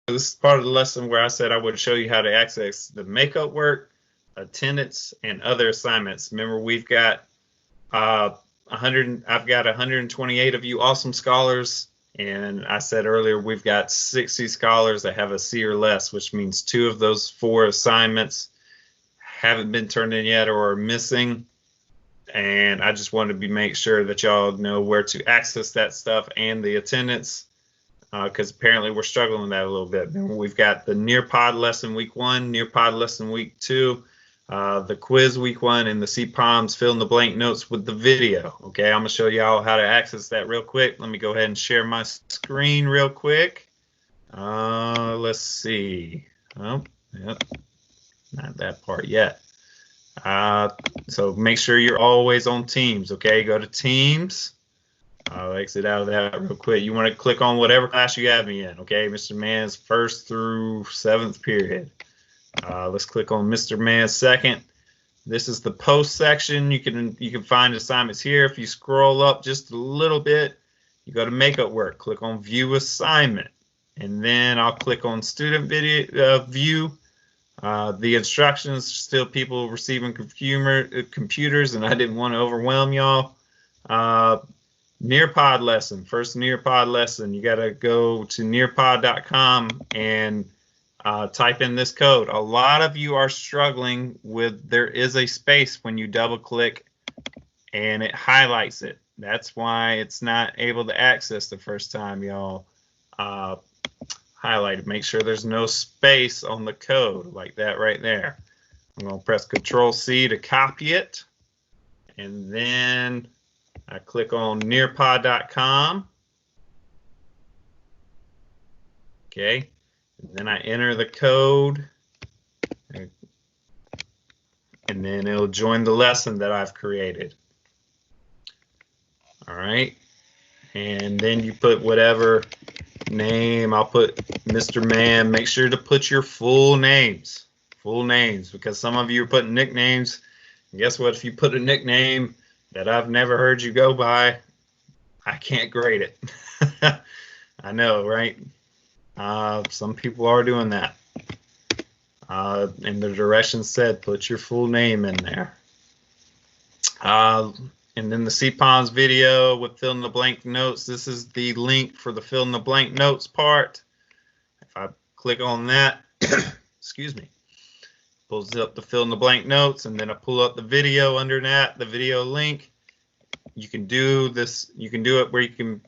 this is part of the lesson where I said I would show you how to access the makeup work, attendance, and other assignments. Remember, we've got 100. I've got 128 of you awesome scholars, and I said earlier we've got 60 scholars that have a C or less, which means 2 of those 4 assignments haven't been turned in yet or are missing. And I just wanted to make sure that y'all know where to access that stuff and the attendance, because apparently we're struggling with that a little bit. We've got the Nearpod lesson week 1, Nearpod lesson week 2, the quiz week 1, and the CPOMs fill in the blank notes with the video. Okay, I'm gonna show y'all how to access that real quick. Let me go ahead and share my screen real quick. Let's see. Oh, yep, not that part yet. So make sure you're always on Teams. Okay, go to Teams. I'll exit out of that real quick. You want to click on whatever class you have me in. Okay, Mr. Mann's 1st through 7th period. Let's click on Mr. Mann's 2nd. This is the post section. You can find assignments here. If you scroll up just a little bit, you go to makeup work. Click on view assignment, and then I'll click on student video view. The instructions still people receiving computers, and I didn't want to overwhelm y'all. Nearpod lesson, first Nearpod lesson, you got to go to nearpod.com and type in this code. A lot of you are struggling with, there is a space when you double click and it highlights it. That's why it's not able to access the first time, y'all. Highlight it. Make sure there's no space on the code like that right there. I'm going to press Control-C to copy it, and then I click on nearpod.com. Okay, and then I enter the code, and then it'll join the lesson that I've created. All right, and then you put whatever name. I'll put Mr. Mann. Make sure to put your full names, because some of you are putting nicknames. And guess what? If you put a nickname that I've never heard you go by, I can't grade it. I know, right? Some people are doing that. And the directions said put your full name in there. And then the CPOMs video with fill in the blank notes. This is the link for the fill in the blank notes part. If I click on that, excuse me, pulls up the fill in the blank notes, and then I pull up the video under that, the video link. You can do this, you can do it where you can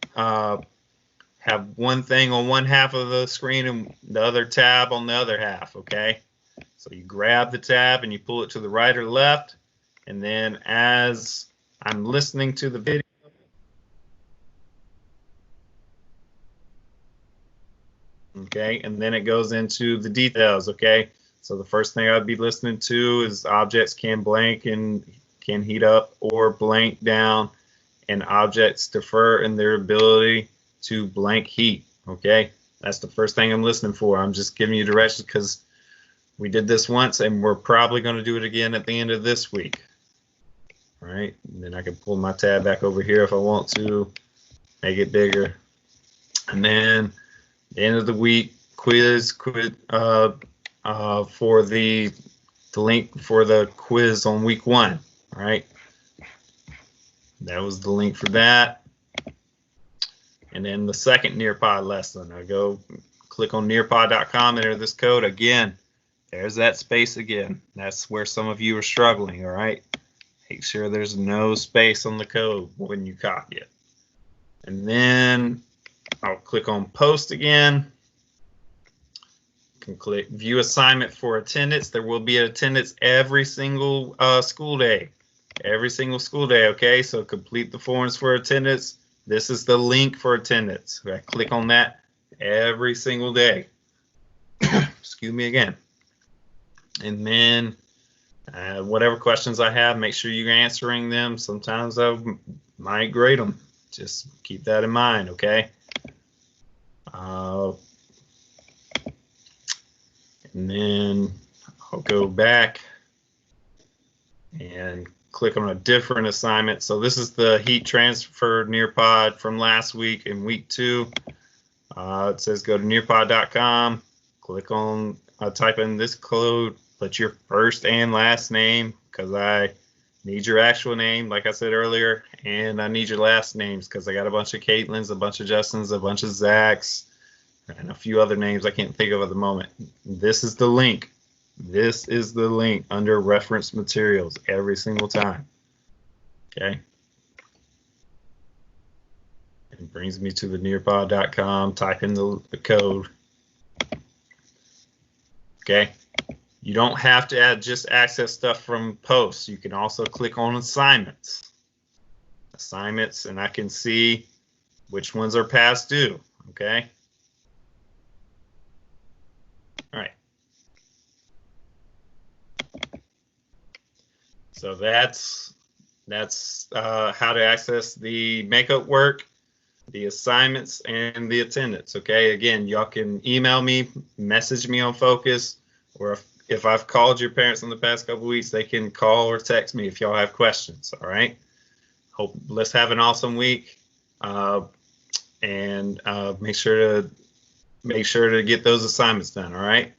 have one thing on one half of the screen and the other tab on the other half, okay? So you grab the tab and you pull it to the right or left, and then as I'm listening to the video, okay, and then it goes into the details, okay? So the first thing I'd be listening to is objects can blank and can heat up or blank down, and objects differ in their ability to blank heat, okay? That's the first thing I'm listening for. I'm just giving you directions because we did this once and we're probably going to do it again at the end of this week. All right, and then I can pull my tab back over here if I want to, make it bigger. And then the end of the week, quiz for the link for the quiz on week 1. All right, that was the link for that. And then the second Nearpod lesson, I go click on nearpod.com, enter this code again. There's that space again. That's where some of you are struggling. All right, make sure there's no space on the code when you copy it. And then I'll click on post again. You can click view assignment for attendance. There will be attendance every single school day. Every single school day, okay? So complete the forms for attendance. This is the link for attendance. I click on that every single day. Excuse me again. And then whatever questions I have, make sure you're answering them. Sometimes I might grade them. Just keep that in mind, okay? And then I'll go back and click on a different assignment. So this is the heat transfer Nearpod from last week in week 2. It says go to nearpod.com, click on, type in this code, put your first and last name, because I need your actual name, like I said earlier, and I need your last names because I got a bunch of Caitlins, a bunch of Justins, a bunch of Zachs, and a few other names I can't think of at the moment. This is the link. This is the link under reference materials every single time. Okay. It brings me to the nearpod.com. Type in the code. Okay. You don't have to just access stuff from posts. You can also click on assignments. Assignments, and I can see which ones are past due. Okay. All right. So that's how to access the makeup work, the assignments, and the attendance. Okay. Again, y'all can email me, message me on Focus, or if I've called your parents in the past couple weeks, they can call or text me if y'all have questions. All right. Let's have an awesome week, and make sure to get those assignments done. All right.